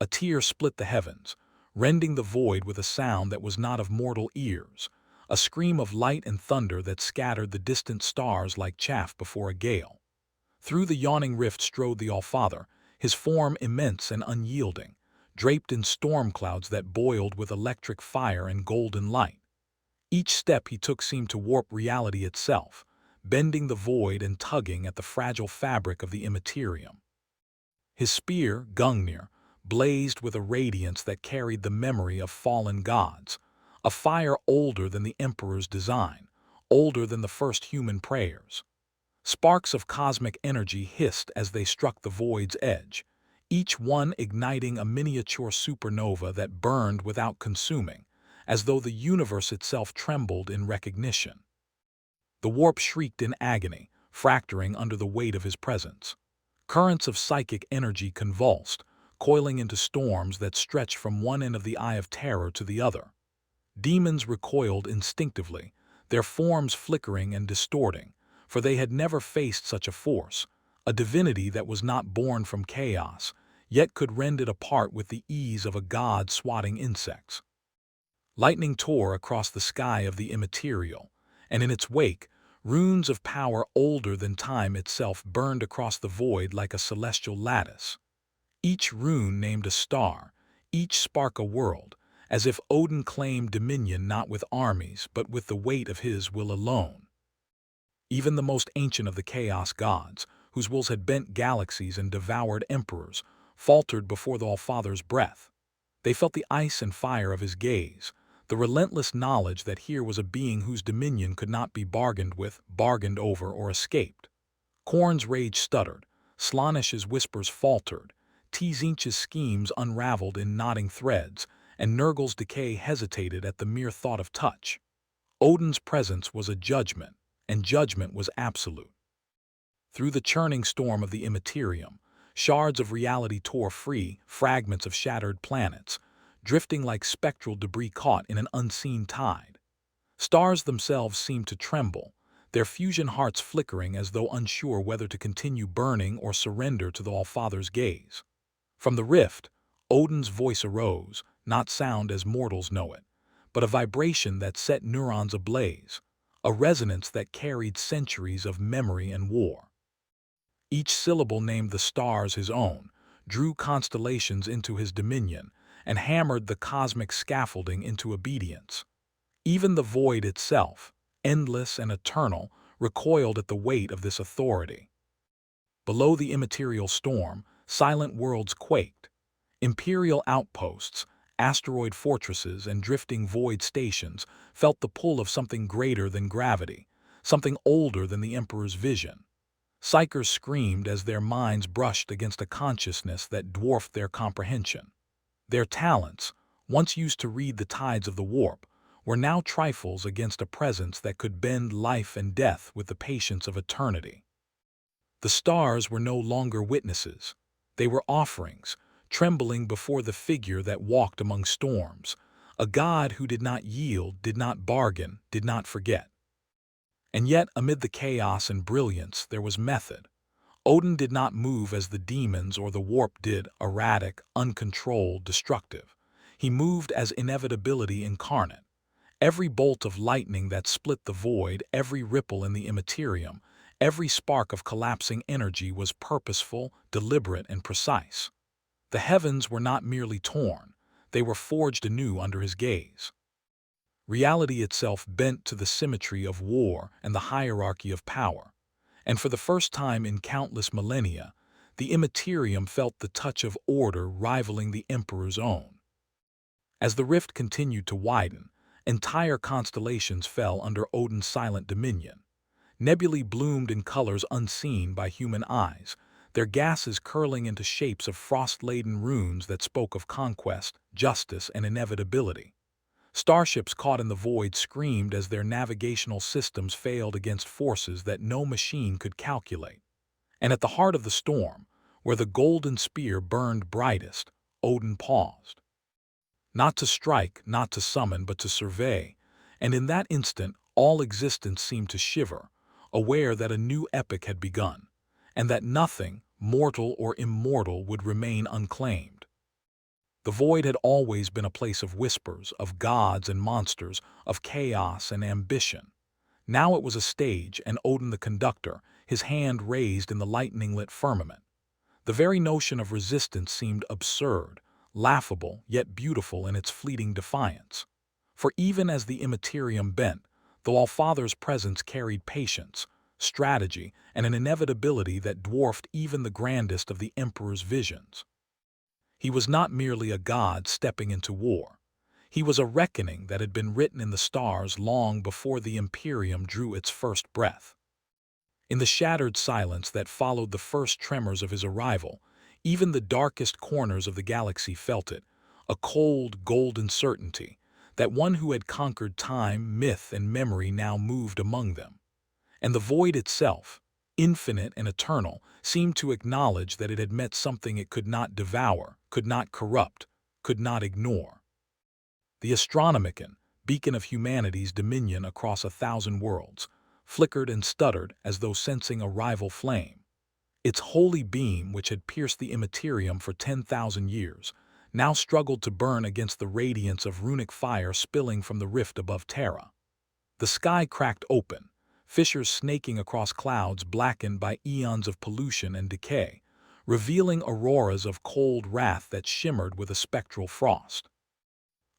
A tear split the heavens, rending the void with a sound that was not of mortal ears, a scream of light and thunder that scattered the distant stars like chaff before a gale. Through the yawning rift strode the All-Father, his form immense and unyielding, draped in storm clouds that boiled with electric fire and golden light. Each step he took seemed to warp reality itself, bending the void and tugging at the fragile fabric of the immaterium. His spear, Gungnir, blazed with a radiance that carried the memory of fallen gods, a fire older than the Emperor's design, older than the first human prayers. Sparks of cosmic energy hissed as they struck the void's edge, each one igniting a miniature supernova that burned without consuming, as though the universe itself trembled in recognition. The warp shrieked in agony, fracturing under the weight of his presence. Currents of psychic energy convulsed, coiling into storms that stretched from one end of the Eye of Terror to the other. Demons recoiled instinctively, their forms flickering and distorting, for they had never faced such a force, a divinity that was not born from chaos, yet could rend it apart with the ease of a god swatting insects. Lightning tore across the sky of the immaterial, and in its wake, runes of power older than time itself burned across the void like a celestial lattice. Each rune named a star, each spark a world, as if Odin claimed dominion not with armies but with the weight of his will alone. Even the most ancient of the chaos gods, whose wills had bent galaxies and devoured emperors, faltered before the All-Father's breath. They felt the ice and fire of his gaze, the relentless knowledge that here was a being whose dominion could not be bargained with, bargained over, or escaped. Korn's rage stuttered, Slaanesh's whispers faltered, Tzinch's schemes unraveled in knotting threads, and Nurgle's decay hesitated at the mere thought of touch. Odin's presence was a judgment, and judgment was absolute. Through the churning storm of the immaterium, shards of reality tore free, fragments of shattered planets, drifting like spectral debris caught in an unseen tide. Stars themselves seemed to tremble, their fusion hearts flickering as though unsure whether to continue burning or surrender to the All-Father's gaze. From the rift, Odin's voice arose, not sound as mortals know it, but a vibration that set neurons ablaze, a resonance that carried centuries of memory and war. Each syllable named the stars his own, drew constellations into his dominion, and hammered the cosmic scaffolding into obedience. Even the void itself, endless and eternal, recoiled at the weight of this authority. Below the immaterial storm, silent worlds quaked. Imperial outposts, asteroid fortresses, and drifting void stations felt the pull of something greater than gravity, something older than the Emperor's vision. Psychers screamed as their minds brushed against a consciousness that dwarfed their comprehension. Their talents, once used to read the tides of the warp, were now trifles against a presence that could bend life and death with the patience of eternity. The stars were no longer witnesses. They were offerings, trembling before the figure that walked among storms, a god who did not yield, did not bargain, did not forget. And yet, amid the chaos and brilliance, there was method. Odin did not move as the demons or the warp did, erratic, uncontrolled, destructive. He moved as inevitability incarnate. Every bolt of lightning that split the void, every ripple in the immaterium, every spark of collapsing energy was purposeful, deliberate, and precise. The heavens were not merely torn, they were forged anew under his gaze. Reality itself bent to the symmetry of war and the hierarchy of power. And for the first time in countless millennia, the immaterium felt the touch of order rivaling the Emperor's own. As the rift continued to widen, entire constellations fell under Odin's silent dominion. Nebulae bloomed in colors unseen by human eyes, their gases curling into shapes of frost-laden runes that spoke of conquest, justice, and inevitability. Starships caught in the void screamed as their navigational systems failed against forces that no machine could calculate. And at the heart of the storm, where the golden spear burned brightest, Odin paused. Not to strike, not to summon, but to survey, and in that instant all existence seemed to shiver, aware that a new epoch had begun, and that nothing, mortal or immortal, would remain unclaimed. The void had always been a place of whispers, of gods and monsters, of chaos and ambition. Now it was a stage, and Odin the conductor, his hand raised in the lightning-lit firmament. The very notion of resistance seemed absurd, laughable, yet beautiful in its fleeting defiance. For even as the immaterium bent, the Allfather's presence carried patience, strategy, and an inevitability that dwarfed even the grandest of the Emperor's visions. He was not merely a god stepping into war. He was a reckoning that had been written in the stars long before the Imperium drew its first breath. In the shattered silence that followed the first tremors of his arrival, even the darkest corners of the galaxy felt it, a cold, golden certainty that one who had conquered time, myth, and memory now moved among them. And the void itself, infinite and eternal, seemed to acknowledge that it had met something it could not devour, could not corrupt, could not ignore. The Astronomicon, beacon of humanity's dominion across 1,000 worlds, flickered and stuttered as though sensing a rival flame. Its holy beam, which had pierced the immaterium for 10,000 years, now struggled to burn against the radiance of runic fire spilling from the rift above Terra. The sky cracked open, fissures snaking across clouds blackened by eons of pollution and decay, revealing auroras of cold wrath that shimmered with a spectral frost.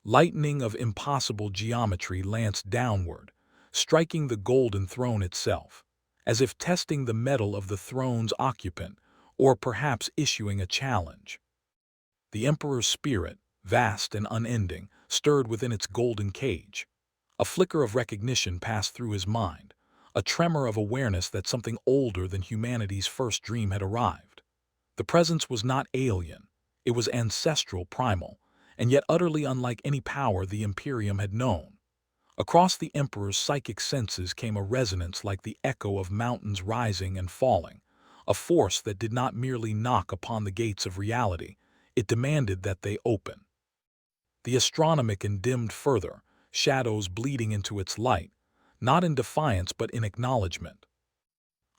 Lightning of impossible geometry lanced downward, striking the golden throne itself, as if testing the mettle of the throne's occupant, or perhaps issuing a challenge. The Emperor's spirit, vast and unending, stirred within its golden cage. A flicker of recognition passed through his mind, a tremor of awareness that something older than humanity's first dream had arrived. The presence was not alien, it was ancestral, primal, and yet utterly unlike any power the Imperium had known. Across the Emperor's psychic senses came a resonance like the echo of mountains rising and falling, a force that did not merely knock upon the gates of reality, it demanded that they open. The Astronomicon dimmed further, shadows bleeding into its light, not in defiance but in acknowledgement.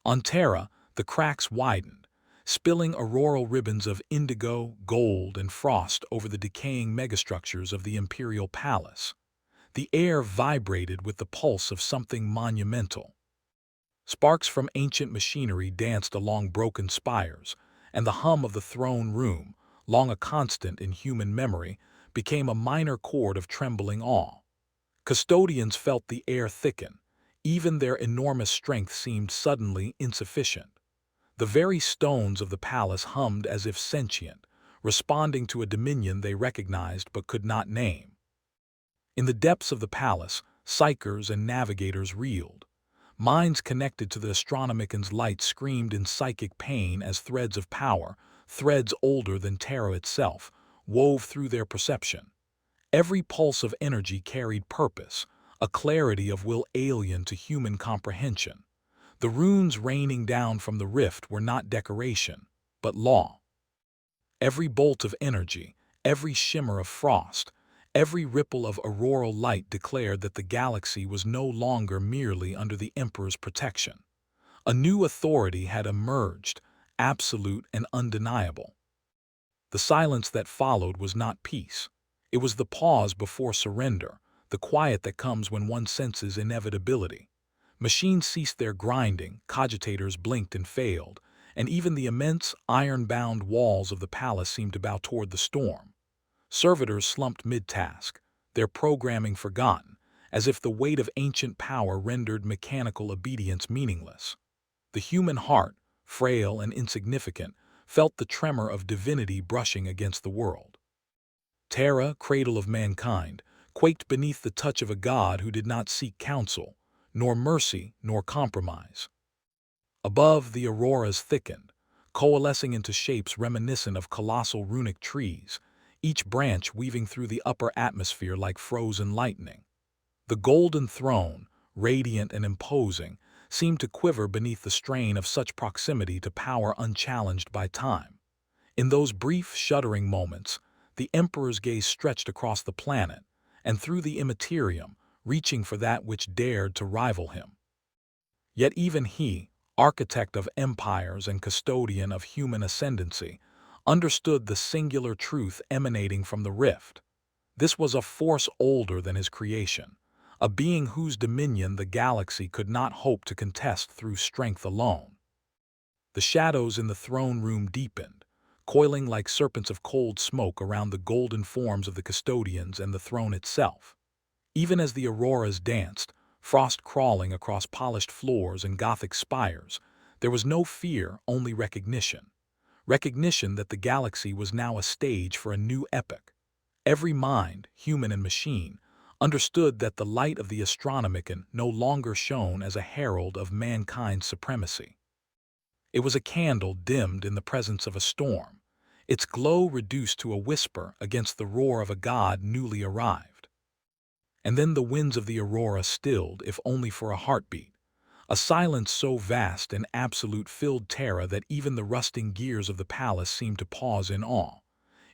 On Terra, the cracks widened, spilling auroral ribbons of indigo, gold, and frost over the decaying megastructures of the imperial palace. The air vibrated with the pulse of something monumental. Sparks from ancient machinery danced along broken spires, and the hum of the throne room, long a constant in human memory, became a minor chord of trembling awe. Custodians felt the air thicken. Even their enormous strength seemed suddenly insufficient. The very stones of the palace hummed as if sentient, responding to a dominion they recognized but could not name. In the depths of the palace, psychers and navigators reeled. Minds connected to the Astronomicon's light screamed in psychic pain as threads of power, threads older than Terra itself, wove through their perception. Every pulse of energy carried purpose, a clarity of will alien to human comprehension. The runes raining down from the rift were not decoration, but law. Every bolt of energy, every shimmer of frost, every ripple of auroral light declared that the galaxy was no longer merely under the Emperor's protection. A new authority had emerged, absolute and undeniable. The silence that followed was not peace. It was the pause before surrender, the quiet that comes when one senses inevitability. Machines ceased their grinding, cogitators blinked and failed, and even the immense, iron-bound walls of the palace seemed to bow toward the storm. Servitors slumped mid-task, their programming forgotten, as if the weight of ancient power rendered mechanical obedience meaningless. The human heart, frail and insignificant, felt the tremor of divinity brushing against the world. Terra, cradle of mankind, quaked beneath the touch of a god who did not seek counsel, nor mercy, nor compromise. Above, the auroras thickened, coalescing into shapes reminiscent of colossal runic trees, each branch weaving through the upper atmosphere like frozen lightning. The golden throne, radiant and imposing, seemed to quiver beneath the strain of such proximity to power unchallenged by time. In those brief, shuddering moments, the Emperor's gaze stretched across the planet, and through the immaterium, reaching for that which dared to rival him. Yet even he, architect of empires and custodian of human ascendancy, understood the singular truth emanating from the rift. This was a force older than his creation, a being whose dominion the galaxy could not hope to contest through strength alone. The shadows in the throne room deepened, coiling like serpents of cold smoke around the golden forms of the custodians and the throne itself. Even as the auroras danced, frost crawling across polished floors and Gothic spires, there was no fear, only recognition. Recognition that the galaxy was now a stage for a new epoch. Every mind, human and machine, understood that the light of the Astronomicon no longer shone as a herald of mankind's supremacy. It was a candle dimmed in the presence of a storm, its glow reduced to a whisper against the roar of a god newly arrived. And then the winds of the aurora stilled, if only for a heartbeat, a silence so vast and absolute filled terror that even the rusting gears of the palace seemed to pause in awe.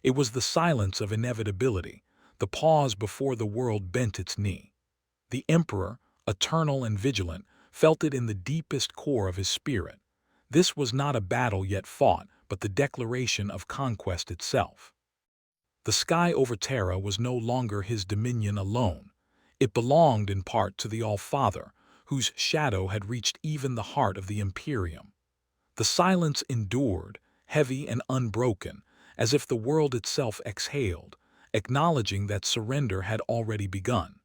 It was the silence of inevitability, the pause before the world bent its knee. The emperor, eternal and vigilant, felt it in the deepest core of his spirit. This was not a battle yet fought, but the declaration of conquest itself. The sky over Terra was no longer his dominion alone. It belonged in part to the All-Father, whose shadow had reached even the heart of the Imperium. The silence endured, heavy and unbroken, as if the world itself exhaled, acknowledging that surrender had already begun.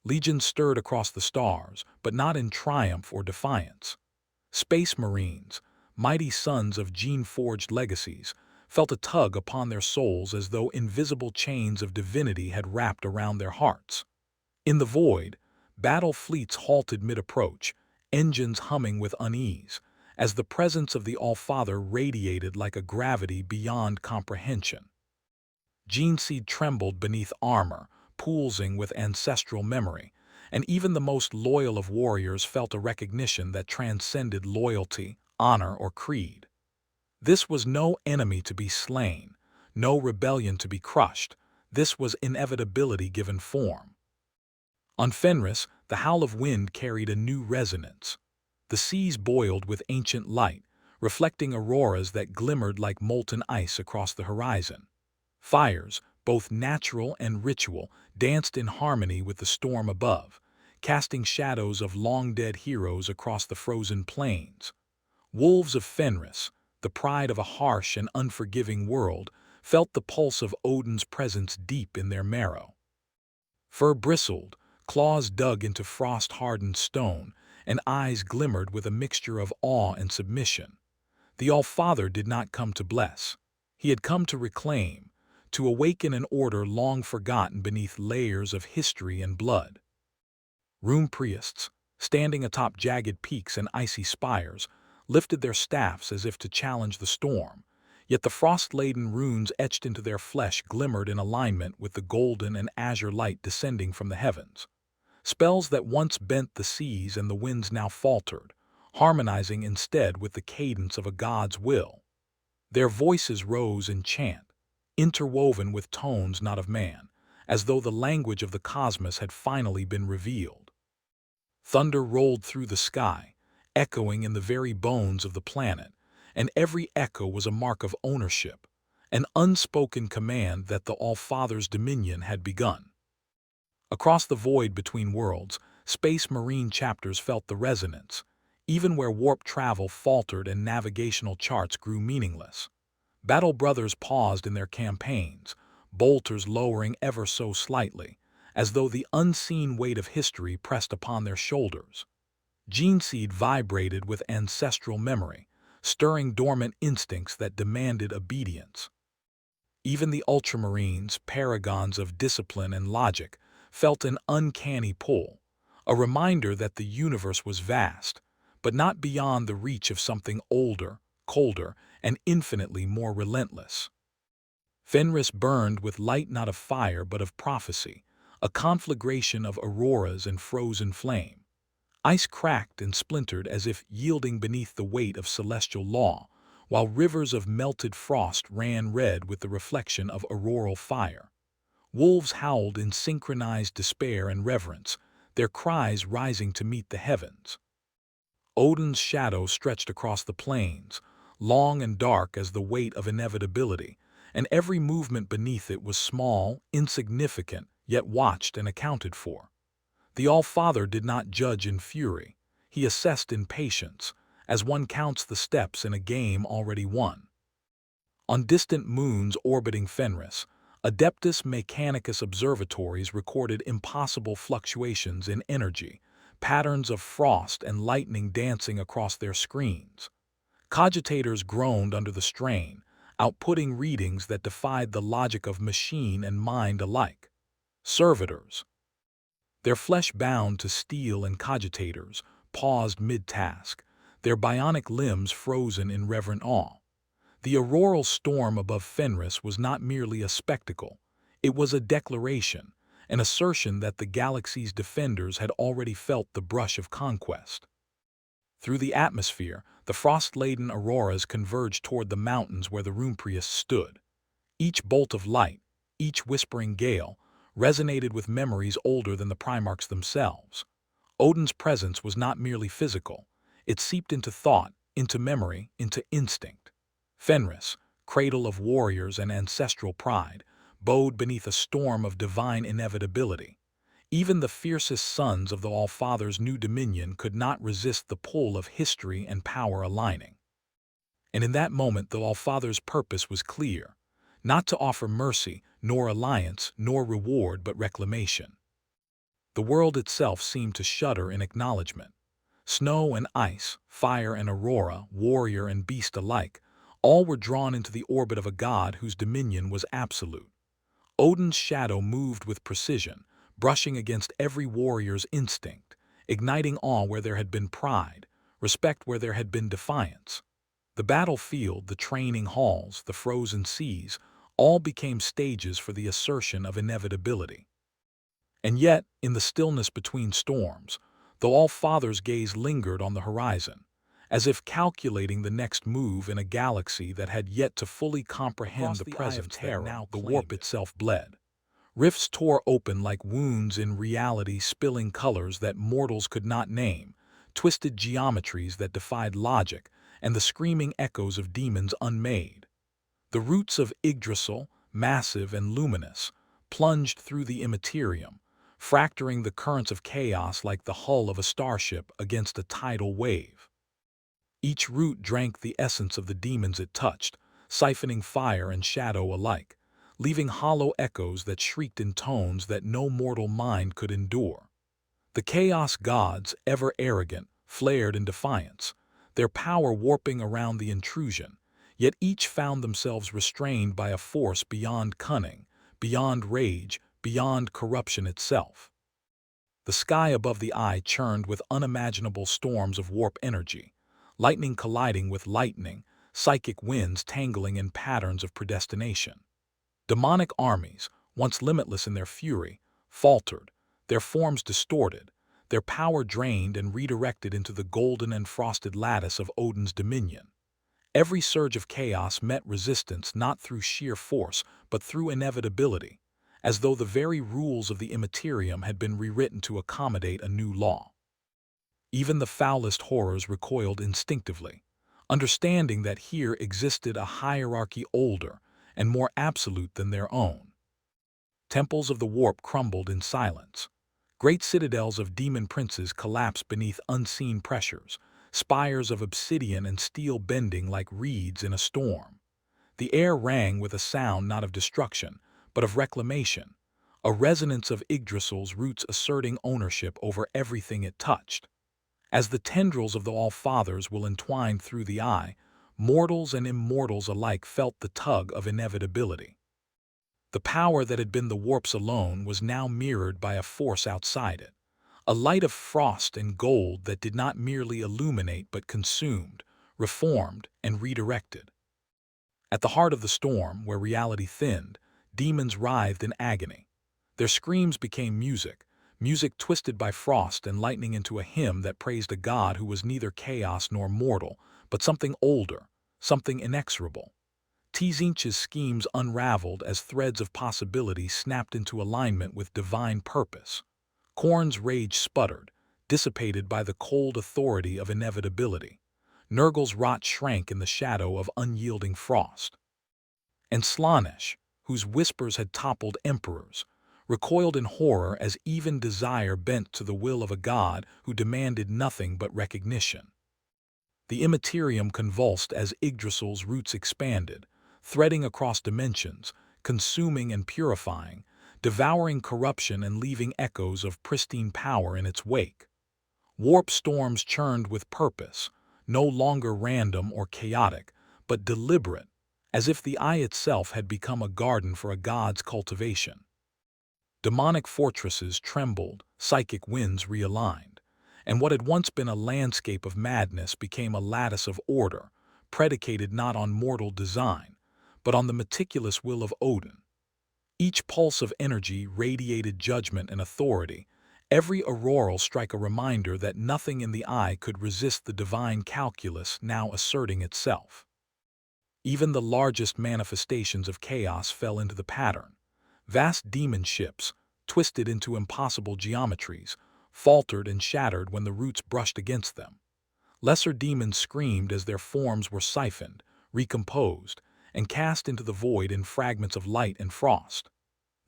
Legions stirred across the stars, but not in triumph or defiance. Space Marines, mighty sons of gene-forged legacies, felt a tug upon their souls as though invisible chains of divinity had wrapped around their hearts. In the void, battle fleets halted mid-approach, engines humming with unease, as the presence of the All-Father radiated like a gravity beyond comprehension. Geneseed trembled beneath armor, pulsing with ancestral memory, and even the most loyal of warriors felt a recognition that transcended loyalty, honor, or creed. This was no enemy to be slain, no rebellion to be crushed. This was inevitability given form. On Fenris, the howl of wind carried a new resonance. The seas boiled with ancient light, reflecting auroras that glimmered like molten ice across the horizon. Fires, both natural and ritual, danced in harmony with the storm above, casting shadows of long-dead heroes across the frozen plains. Wolves of Fenris, the pride of a harsh and unforgiving world, felt the pulse of Odin's presence deep in their marrow. Fur bristled, claws dug into frost-hardened stone, and eyes glimmered with a mixture of awe and submission. The All-Father did not come to bless. He had come to reclaim, to awaken an order long forgotten beneath layers of history and blood. Rune priests, standing atop jagged peaks and icy spires, lifted their staffs as if to challenge the storm, yet the frost-laden runes etched into their flesh glimmered in alignment with the golden and azure light descending from the heavens. Spells that once bent the seas and the winds now faltered, harmonizing instead with the cadence of a god's will. Their voices rose in chant, interwoven with tones not of man, as though the language of the cosmos had finally been revealed. Thunder rolled through the sky, echoing in the very bones of the planet, and every echo was a mark of ownership, an unspoken command that the All-Father's dominion had begun. Across the void between worlds, Space Marine chapters felt the resonance, even where warp travel faltered and navigational charts grew meaningless. Battle Brothers paused in their campaigns, bolters lowering ever so slightly, as though the unseen weight of history pressed upon their shoulders. Geneseed vibrated with ancestral memory, stirring dormant instincts that demanded obedience. Even the Ultramarines, paragons of discipline and logic, felt an uncanny pull, a reminder that the universe was vast, but not beyond the reach of something older, colder, and infinitely more relentless. Fenris burned with light not of fire but of prophecy, a conflagration of auroras and frozen flame. Ice cracked and splintered as if yielding beneath the weight of celestial law, while rivers of melted frost ran red with the reflection of auroral fire. Wolves howled in synchronized despair and reverence, their cries rising to meet the heavens. Odin's shadow stretched across the plains, long and dark as the weight of inevitability, and every movement beneath it was small, insignificant, yet watched and accounted for. The All-Father did not judge in fury. He assessed in patience, as one counts the steps in a game already won. On distant moons orbiting Fenris, Adeptus Mechanicus observatories recorded impossible fluctuations in energy, patterns of frost and lightning dancing across their screens. Cogitators groaned under the strain, outputting readings that defied the logic of machine and mind alike. Servitors, their flesh bound to steel and cogitators, paused mid-task, their bionic limbs frozen in reverent awe. The auroral storm above Fenris was not merely a spectacle, it was a declaration, an assertion that the galaxy's defenders had already felt the brush of conquest. Through the atmosphere, the frost-laden auroras converged toward the mountains where the Runepriests stood. Each bolt of light, each whispering gale, resonated with memories older than the Primarchs themselves. Odin's presence was not merely physical, it seeped into thought, into memory, into instinct. Fenris, cradle of warriors and ancestral pride, bowed beneath a storm of divine inevitability. Even the fiercest sons of the All-Father's new dominion could not resist the pull of history and power aligning. And in that moment the All-Father's purpose was clear, not to offer mercy, nor alliance, nor reward, but reclamation. The world itself seemed to shudder in acknowledgement. Snow and ice, fire and aurora, warrior and beast alike, all were drawn into the orbit of a god whose dominion was absolute. Odin's shadow moved with precision, brushing against every warrior's instinct, igniting awe where there had been pride, respect where there had been defiance. The battlefield, the training halls, the frozen seas, all became stages for the assertion of inevitability. And yet, in the stillness between storms, the All-Father's gaze lingered on the horizon, as if calculating the next move in a galaxy that had yet to fully comprehend the presence that now the warp itself bled. Rifts tore open like wounds in reality, spilling colors that mortals could not name, twisted geometries that defied logic, and the screaming echoes of demons unmade. The roots of Yggdrasil, massive and luminous, plunged through the immaterium, fracturing the currents of chaos like the hull of a starship against a tidal wave. Each root drank the essence of the demons it touched, siphoning fire and shadow alike, leaving hollow echoes that shrieked in tones that no mortal mind could endure. The chaos gods, ever arrogant, flared in defiance, their power warping around the intrusion, yet each found themselves restrained by a force beyond cunning, beyond rage, beyond corruption itself. The sky above the eye churned with unimaginable storms of warp energy, lightning colliding with lightning, psychic winds tangling in patterns of predestination. Demonic armies, once limitless in their fury, faltered, their forms distorted, their power drained and redirected into the golden and frosted lattice of Odin's dominion. Every surge of chaos met resistance not through sheer force, but through inevitability, as though the very rules of the immaterium had been rewritten to accommodate a new law. Even the foulest horrors recoiled instinctively, understanding that here existed a hierarchy older and more absolute than their own. Temples of the warp crumbled in silence. Great citadels of demon princes collapsed beneath unseen pressures, spires of obsidian and steel bending like reeds in a storm. The air rang with a sound not of destruction, but of reclamation, a resonance of Yggdrasil's roots asserting ownership over everything it touched. As the tendrils of the All-Fathers will entwine through the eye, mortals and immortals alike felt the tug of inevitability. The power that had been the warp's alone was now mirrored by a force outside it, a light of frost and gold that did not merely illuminate but consumed, reformed, and redirected. At the heart of the storm, where reality thinned, demons writhed in agony. Their screams became music, music twisted by frost and lightning into a hymn that praised a god who was neither chaos nor mortal, but something older, something inexorable. Tzeentch's schemes unraveled as threads of possibility snapped into alignment with divine purpose. Khorne's rage sputtered, dissipated by the cold authority of inevitability. Nurgle's rot shrank in the shadow of unyielding frost. And Slaanesh, whose whispers had toppled emperors, recoiled in horror as even desire bent to the will of a god who demanded nothing but recognition. The immaterium convulsed as Yggdrasil's roots expanded, threading across dimensions, consuming and purifying, devouring corruption and leaving echoes of pristine power in its wake. Warp storms churned with purpose, no longer random or chaotic, but deliberate, as if the eye itself had become a garden for a god's cultivation. Demonic fortresses trembled, psychic winds realigned, and what had once been a landscape of madness became a lattice of order, predicated not on mortal design, but on the meticulous will of Odin. Each pulse of energy radiated judgment and authority, every auroral strike a reminder that nothing in the eye could resist the divine calculus now asserting itself. Even the largest manifestations of chaos fell into the pattern. Vast demon ships, twisted into impossible geometries, faltered and shattered when the roots brushed against them. Lesser demons screamed as their forms were siphoned, recomposed, and cast into the void in fragments of light and frost.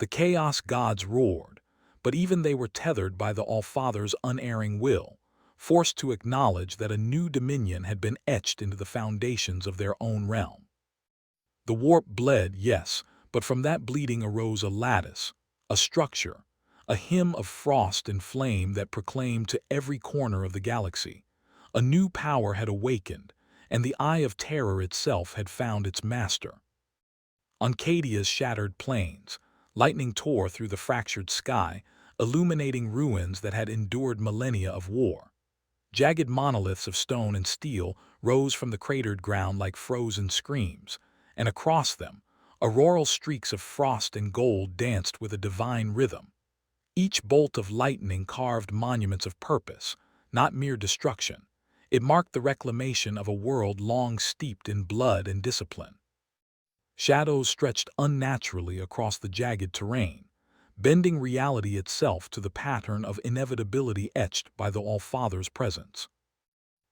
The chaos gods roared, but even they were tethered by the All-Father's unerring will, forced to acknowledge that a new dominion had been etched into the foundations of their own realm. The warp bled, yes, but from that bleeding arose a lattice, a structure, a hymn of frost and flame that proclaimed to every corner of the galaxy. A new power had awakened, and the Eye of Terror itself had found its master. On Cadia's shattered plains, lightning tore through the fractured sky, illuminating ruins that had endured millennia of war. Jagged monoliths of stone and steel rose from the cratered ground like frozen screams, and across them, auroral streaks of frost and gold danced with a divine rhythm. Each bolt of lightning carved monuments of purpose, not mere destruction. It marked the reclamation of a world long steeped in blood and discipline. Shadows stretched unnaturally across the jagged terrain, bending reality itself to the pattern of inevitability etched by the All-Father's presence.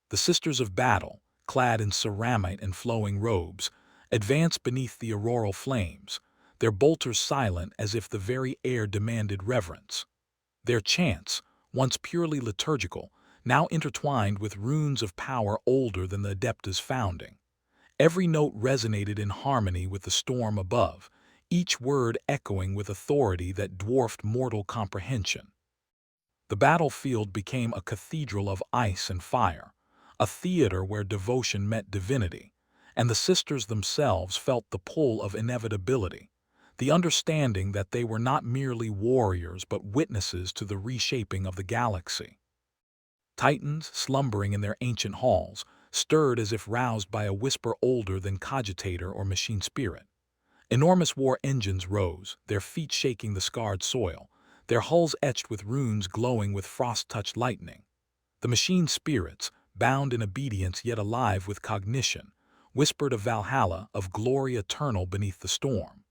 The Sisters of Battle, clad in ceramite and flowing robes, advanced beneath the auroral flames, their bolters silent as if the very air demanded reverence. Their chants, once purely liturgical, now intertwined with runes of power older than the Adepta's founding. Every note resonated in harmony with the storm above, each word echoing with authority that dwarfed mortal comprehension. The battlefield became a cathedral of ice and fire, a theater where devotion met divinity, and the sisters themselves felt the pull of inevitability, the understanding that they were not merely warriors but witnesses to the reshaping of the galaxy. Titans, slumbering in their ancient halls, stirred as if roused by a whisper older than cogitator or machine spirit. Enormous war engines rose, their feet shaking the scarred soil, their hulls etched with runes glowing with frost-touched lightning. The machine spirits, bound in obedience yet alive with cognition, whispered of Valhalla, of glory eternal beneath the storm.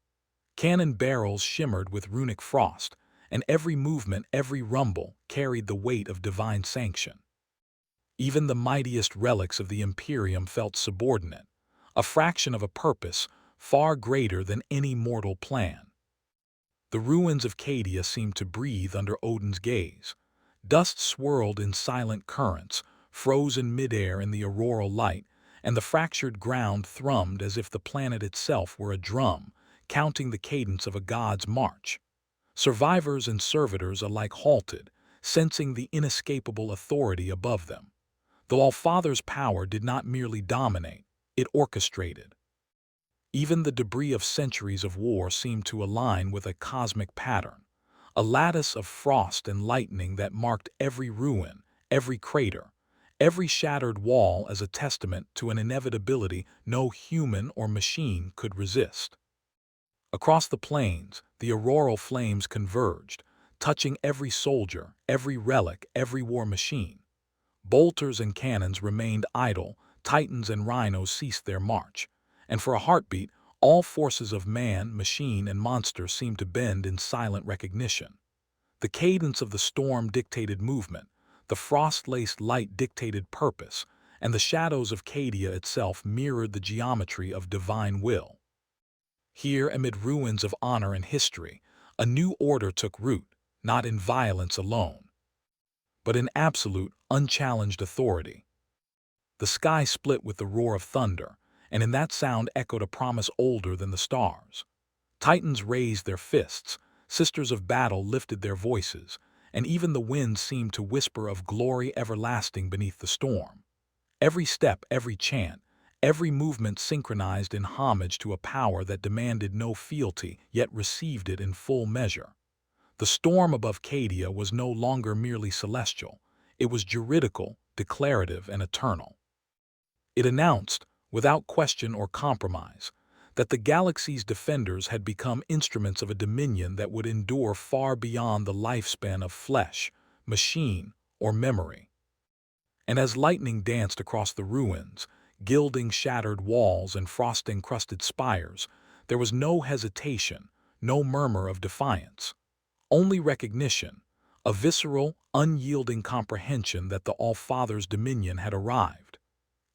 Cannon barrels shimmered with runic frost, and every movement, every rumble, carried the weight of divine sanction. Even the mightiest relics of the Imperium felt subordinate, a fraction of a purpose far greater than any mortal plan. The ruins of Cadia seemed to breathe under Odin's gaze. Dust swirled in silent currents, frozen midair in the auroral light, and the fractured ground thrummed as if the planet itself were a drum, counting the cadence of a god's march. Survivors and servitors alike halted, sensing the inescapable authority above them. The All-Father's power did not merely dominate, it orchestrated. Even the debris of centuries of war seemed to align with a cosmic pattern, a lattice of frost and lightning that marked every ruin, every crater, every shattered wall as a testament to an inevitability no human or machine could resist. Across the plains, the auroral flames converged, touching every soldier, every relic, every war machine. Bolters and cannons remained idle, titans and rhinos ceased their march, and for a heartbeat, all forces of man, machine, and monster seemed to bend in silent recognition. The cadence of the storm dictated movement, the frost-laced light dictated purpose, and the shadows of Cadia itself mirrored the geometry of divine will. Here, amid ruins of honor and history, a new order took root, not in violence alone, but in absolute, unchallenged authority. The sky split with the roar of thunder, and in that sound echoed a promise older than the stars. Titans raised their fists, sisters of battle lifted their voices, and even the winds seemed to whisper of glory everlasting beneath the storm. Every step, every chant, every movement synchronized in homage to a power that demanded no fealty, yet received it in full measure. The storm above Cadia was no longer merely celestial. It was juridical, declarative, and eternal. It announced, without question or compromise, that the galaxy's defenders had become instruments of a dominion that would endure far beyond the lifespan of flesh, machine, or memory. And as lightning danced across the ruins, gilding shattered walls and frost-encrusted spires, there was no hesitation, no murmur of defiance. Only recognition, a visceral, unyielding comprehension that the All-Father's dominion had arrived.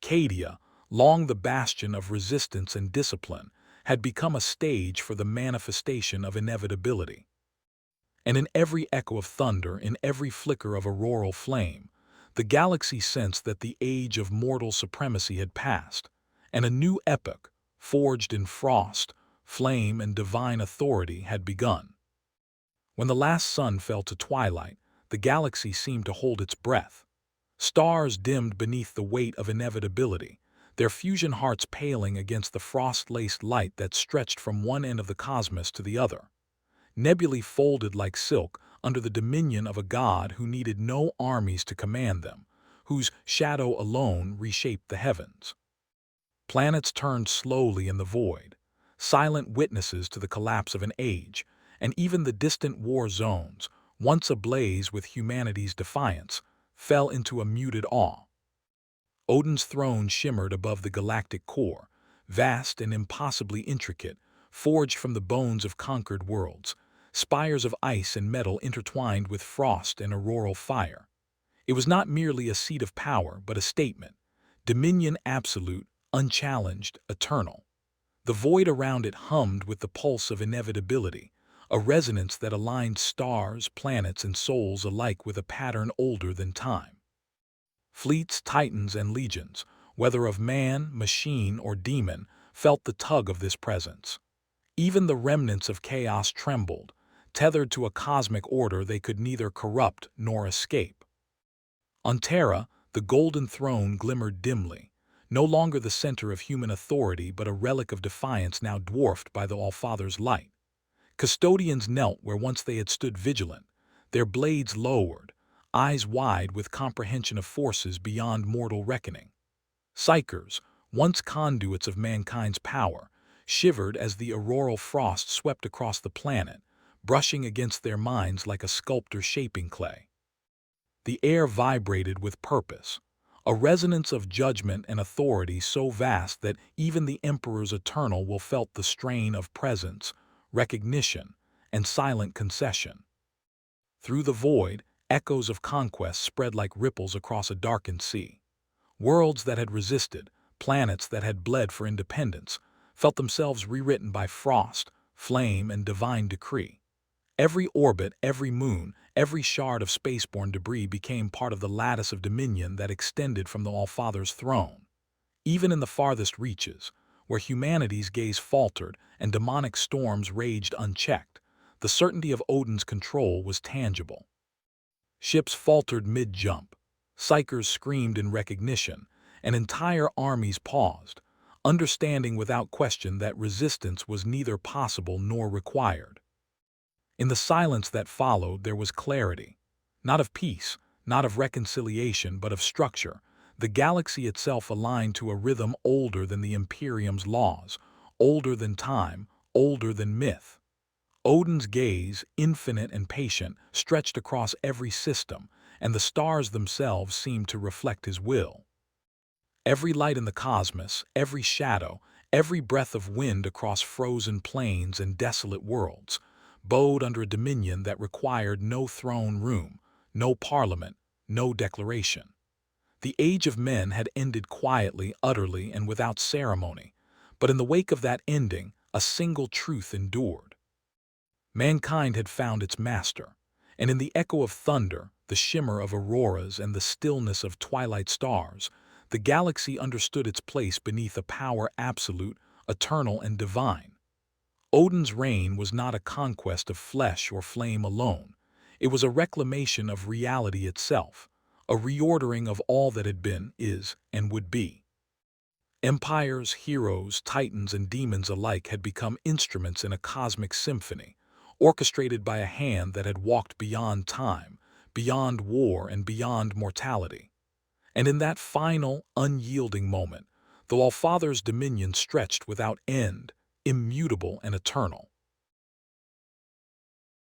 Cadia, long the bastion of resistance and discipline, had become a stage for the manifestation of inevitability. And in every echo of thunder, in every flicker of auroral flame, the galaxy sensed that the age of mortal supremacy had passed, and a new epoch, forged in frost, flame, and divine authority, had begun. When the last sun fell to twilight, the galaxy seemed to hold its breath. Stars dimmed beneath the weight of inevitability, their fusion hearts paling against the frost-laced light that stretched from one end of the cosmos to the other. Nebulae folded like silk under the dominion of a god who needed no armies to command them, whose shadow alone reshaped the heavens. Planets turned slowly in the void, silent witnesses to the collapse of an age, and even the distant war zones, once ablaze with humanity's defiance, fell into a muted awe. Odin's throne shimmered above the galactic core, vast and impossibly intricate, forged from the bones of conquered worlds, spires of ice and metal intertwined with frost and auroral fire. It was not merely a seat of power, but a statement, dominion absolute, unchallenged, eternal. The void around it hummed with the pulse of inevitability, a resonance that aligned stars, planets, and souls alike with a pattern older than time. Fleets, titans, and legions, whether of man, machine, or demon, felt the tug of this presence. Even the remnants of chaos trembled, tethered to a cosmic order they could neither corrupt nor escape. On Terra, the golden throne glimmered dimly, no longer the center of human authority but a relic of defiance now dwarfed by the All-Father's light. Custodians knelt where once they had stood vigilant, their blades lowered, eyes wide with comprehension of forces beyond mortal reckoning. Psychers, once conduits of mankind's power, shivered as the auroral frost swept across the planet, brushing against their minds like a sculptor shaping clay. The air vibrated with purpose, a resonance of judgment and authority so vast that even the Emperor's eternal will felt the strain of presence, recognition, and silent concession. Through the void, echoes of conquest spread like ripples across a darkened sea. Worlds that had resisted, planets that had bled for independence, felt themselves rewritten by frost, flame, and divine decree. Every orbit, every moon, every shard of spaceborne debris became part of the lattice of dominion that extended from the All-Father's throne. Even in the farthest reaches, where humanity's gaze faltered and demonic storms raged unchecked, the certainty of Odin's control was tangible. Ships faltered mid-jump, psychers screamed in recognition, and entire armies paused, understanding without question that resistance was neither possible nor required. In the silence that followed, there was clarity, not of peace, not of reconciliation, but of structure. The galaxy itself aligned to a rhythm older than the Imperium's laws, older than time, older than myth. Odin's gaze, infinite and patient, stretched across every system, and the stars themselves seemed to reflect his will. Every light in the cosmos, every shadow, every breath of wind across frozen plains and desolate worlds, bowed under a dominion that required no throne room, no parliament, no declaration. The age of men had ended quietly, utterly, and without ceremony. But in the wake of that ending, a single truth endured. Mankind had found its master, and in the echo of thunder, the shimmer of auroras, and the stillness of twilight stars, the galaxy understood its place beneath a power absolute, eternal, and divine. Odin's reign was not a conquest of flesh or flame alone. It was a reclamation of reality itself, a reordering of all that had been, is, and would be. Empires, heroes, titans, and demons alike had become instruments in a cosmic symphony, orchestrated by a hand that had walked beyond time, beyond war, and beyond mortality. And in that final, unyielding moment, the Allfather's dominion stretched without end, immutable and eternal.